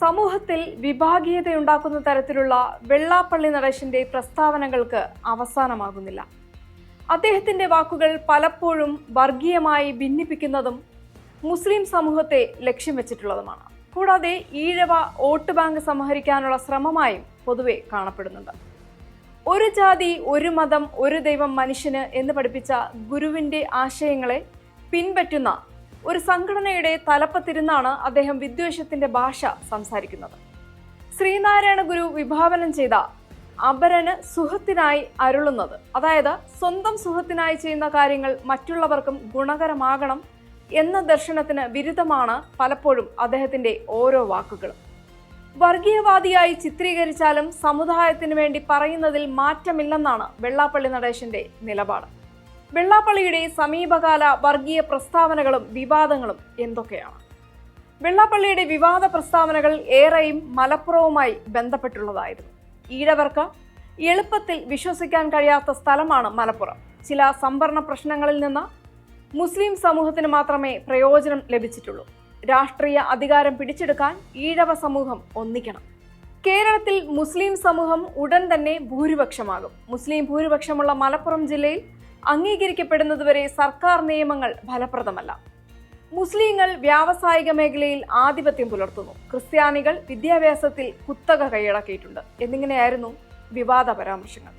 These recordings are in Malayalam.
സമൂഹത്തിൽ വിഭാഗീയതയുണ്ടാക്കുന്ന തരത്തിലുള്ള വെള്ളാപ്പള്ളി നടേശന്റെ പ്രസ്താവനകൾക്ക് അവസാനമാകുന്നില്ല. അദ്ദേഹത്തിന്റെ വാക്കുകൾ പലപ്പോഴും വർഗീയമായി ഭിന്നിപ്പിക്കുന്നതും മുസ്ലിം സമൂഹത്തെ ലക്ഷ്യം വെച്ചിട്ടുള്ളതുമാണ്. കൂടാതെ ഈഴവ വോട്ട് ബാങ്ക് സംഹരിക്കാനുള്ള ശ്രമമായും പൊതുവെ കാണപ്പെടുന്നുണ്ട്. ഒരു ജാതി, ഒരു മതം, ഒരു ദൈവം മനുഷ്യന് എന്ന് പഠിപ്പിച്ച ഗുരുവിന്റെ ആശയങ്ങളെ പിൻപറ്റുന്ന ഒരു സംഘടനയുടെ തലപ്പത്തിരുന്നാണ് അദ്ദേഹം വിദ്വേഷത്തിന്റെ ഭാഷ സംസാരിക്കുന്നത്. ശ്രീനാരായണ ഗുരു വിഭാവനം ചെയ്ത അപരന് സുഹത്തിനായി അരുളുന്നത്, അതായത് സ്വന്തം സുഹത്തിനായി ചെയ്യുന്ന കാര്യങ്ങൾ മറ്റുള്ളവർക്കും ഗുണകരമാകണം എന്ന ദർശനത്തിന് വിരുദ്ധമാണ് പലപ്പോഴും അദ്ദേഹത്തിന്റെ ഓരോ വാക്കുകളും. വർഗീയവാദിയായി ചിത്രീകരിച്ചാലും സമുദായത്തിന് വേണ്ടി പറയുന്നതിൽ മാറ്റമില്ലെന്നാണ് വെള്ളാപ്പള്ളി നടേശന്റെ നിലപാട്. വെള്ളാപ്പള്ളിയുടെ സമീപകാല വർഗീയ പ്രസ്താവനകളും വിവാദങ്ങളും എന്തൊക്കെയാണ്? വെള്ളാപ്പള്ളിയുടെ വിവാദ പ്രസ്താവനകൾ ഏറെയും മലപ്പുറവുമായി ബന്ധപ്പെട്ടുള്ളതായിരുന്നു. ഈഴവർക്ക് എളുപ്പത്തിൽ വിശ്വസിക്കാൻ കഴിയാത്ത സ്ഥലമാണ് മലപ്പുറം. ചില സംവരണ പ്രശ്നങ്ങളിൽ നിന്ന് മുസ്ലിം സമൂഹത്തിന് മാത്രമേ പ്രയോജനം ലഭിച്ചിട്ടുള്ളൂ. രാഷ്ട്രീയ അധികാരം പിടിച്ചെടുക്കാൻ ഈഴവ സമൂഹം ഒന്നിക്കണം. കേരളത്തിൽ മുസ്ലിം സമൂഹം ഉടൻ തന്നെ ഭൂരിപക്ഷമാകും. മുസ്ലിം ഭൂരിപക്ഷമുള്ള മലപ്പുറം ജില്ലയിൽ അംഗീകരിക്കപ്പെടുന്നതുവരെ സർക്കാർ നിയമങ്ങൾ ഫലപ്രദമല്ല. മുസ്ലിങ്ങൾ വ്യാവസായിക മേഖലയിൽ ആധിപത്യം പുലർത്തുന്നു. ക്രിസ്ത്യാനികൾ വിദ്യാഭ്യാസത്തിൽ കുത്തക കൈയടക്കിയിട്ടുണ്ട് എന്നിങ്ങനെയായിരുന്നു വിവാദ പരാമർശങ്ങൾ.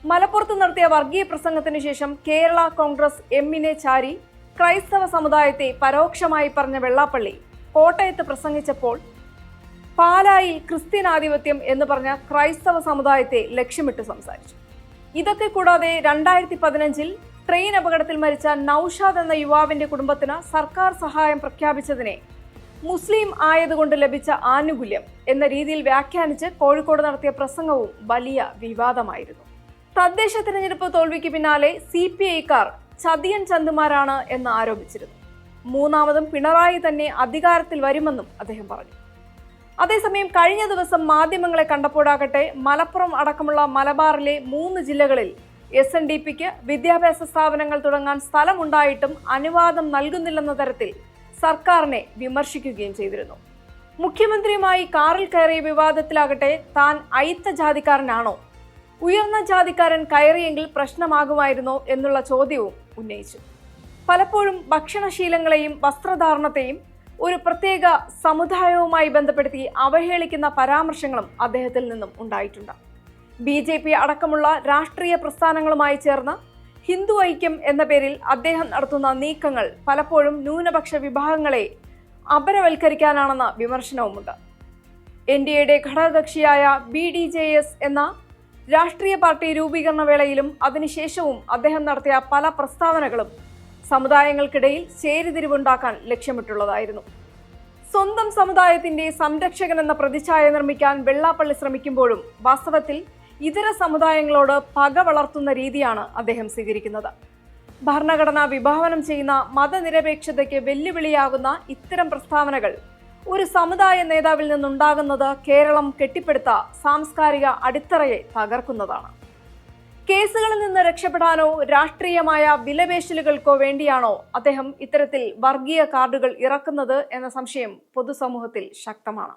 മലപ്പുറത്ത് നടത്തിയ വർഗീയ പ്രസംഗത്തിന് ശേഷം കേരള കോൺഗ്രസ് എമ്മിനെ ചാരി ക്രൈസ്തവ സമുദായത്തെ പരോക്ഷമായി പറഞ്ഞ വെള്ളാപ്പള്ളി കോട്ടയത്ത് പ്രസംഗിച്ചപ്പോൾ പാലായിൽ ക്രിസ്ത്യൻ ആധിപത്യം എന്ന് പറഞ്ഞ ക്രൈസ്തവ സമുദായത്തെ ലക്ഷ്യമിട്ട് സംസാരിച്ചു. ഇതൊക്കെ കൂടാതെ 2015 ട്രെയിൻ അപകടത്തിൽ മരിച്ച നൌഷാദ് എന്ന യുവാവിന്റെ കുടുംബത്തിന് സർക്കാർ സഹായം പ്രഖ്യാപിച്ചതിനെ മുസ്ലിം ആയതുകൊണ്ട് ലഭിച്ച ആനുകൂല്യം എന്ന രീതിയിൽ വ്യാഖ്യാനിച്ച് കോഴിക്കോട് നടത്തിയ പ്രസംഗവും വലിയ വിവാദമായിരുന്നു. തദ്ദേശ തിരഞ്ഞെടുപ്പ് തോൽവിക്ക് പിന്നാലെ CPI-ക്കാർ ചതിയൻ ചന്തുമാരാണ് എന്ന് ആരോപിച്ചിരുന്നു. മൂന്നാമതും പിണറായി തന്നെ അധികാരത്തിൽ വരുമെന്നും അദ്ദേഹം പറഞ്ഞു. അതേസമയം കഴിഞ്ഞ ദിവസം മാധ്യമങ്ങളെ കണ്ടപ്പോഴാകട്ടെ മലപ്പുറം അടക്കമുള്ള മലബാറിലെ 3 ജില്ലകളിൽ SNDP-ക്ക് വിദ്യാഭ്യാസ സ്ഥാപനങ്ങൾ തുടങ്ങാൻ സ്ഥലമുണ്ടായിട്ടും അനുവാദം നൽകുന്നില്ലെന്ന തരത്തിൽ സർക്കാരിനെ വിമർശിക്കുകയും ചെയ്തിരുന്നു. മുഖ്യമന്ത്രിയുമായി കാറിൽ കയറിയ വിവാദത്തിലാകട്ടെ താൻ അയിത്ത ജാതിക്കാരനാണോ, ഉയർന്ന ജാതിക്കാരൻ കയറിയെങ്കിൽ പ്രശ്നമാകുമായിരുന്നോ എന്നുള്ള ചോദ്യവും ഉന്നയിച്ചു. പലപ്പോഴും ഭക്ഷണശീലങ്ങളെയും വസ്ത്രധാരണത്തെയും ഒരു പ്രത്യേക സമുദായവുമായി ബന്ധപ്പെടുത്തി അവഹേളിക്കുന്ന പരാമർശങ്ങളും അദ്ദേഹത്തിൽ നിന്നും ഉണ്ടായിട്ടുണ്ട്. BJP അടക്കമുള്ള രാഷ്ട്രീയ പ്രസ്ഥാനങ്ങളുമായി ചേർന്ന് ഹിന്ദു ഐക്യം എന്ന പേരിൽ അദ്ദേഹം നടത്തുന്ന നീക്കങ്ങൾ പലപ്പോഴും ന്യൂനപക്ഷ വിഭാഗങ്ങളെ അപരവൽക്കരിക്കാനാണെന്ന വിമർശനവുമുണ്ട്. NDAയുടെ ഘടകകക്ഷിയായ BDJS എന്ന രാഷ്ട്രീയ പാർട്ടി രൂപീകരണ വേളയിലും അതിനുശേഷവും അദ്ദേഹം നടത്തിയ പല പ്രസ്താവനകളും സമുദായങ്ങൾക്കിടയിൽ ചേരിതിരിവുണ്ടാക്കാൻ ലക്ഷ്യമിട്ടുള്ളതായിരുന്നു. സ്വന്തം സമുദായത്തിന്റെ സംരക്ഷകൻ എന്ന പ്രതിച്ഛായ നിർമ്മിക്കാൻ വെള്ളാപ്പള്ളി ശ്രമിക്കുമ്പോഴും വാസ്തവത്തിൽ ഇതര സമുദായങ്ങളോട് പക വളർത്തുന്ന രീതിയാണ് അദ്ദേഹം സ്വീകരിക്കുന്നത്. ഭരണഘടന വിഭാവനം ചെയ്യുന്ന മതനിരപേക്ഷതയ്ക്ക് വെല്ലുവിളിയാകുന്ന ഇത്തരം പ്രസ്താവനകൾ ഒരു സമുദായ നേതാവിൽ നിന്നുണ്ടാകുന്നത് കേരളം കെട്ടിപ്പടുത്ത സാംസ്കാരിക അടിത്തറയെ തകർക്കുന്നതാണ്. കേസുകളിൽ നിന്ന് രക്ഷപ്പെടാനോ രാഷ്ട്രീയമായ വിലപേശലുകൾക്കോ വേണ്ടിയാണോ അദ്ദേഹം ഇത്തരത്തിൽ വർഗീയ കാർഡുകൾ ഇറക്കുന്നത് എന്ന സംശയം പൊതുസമൂഹത്തിൽ ശക്തമാണ്.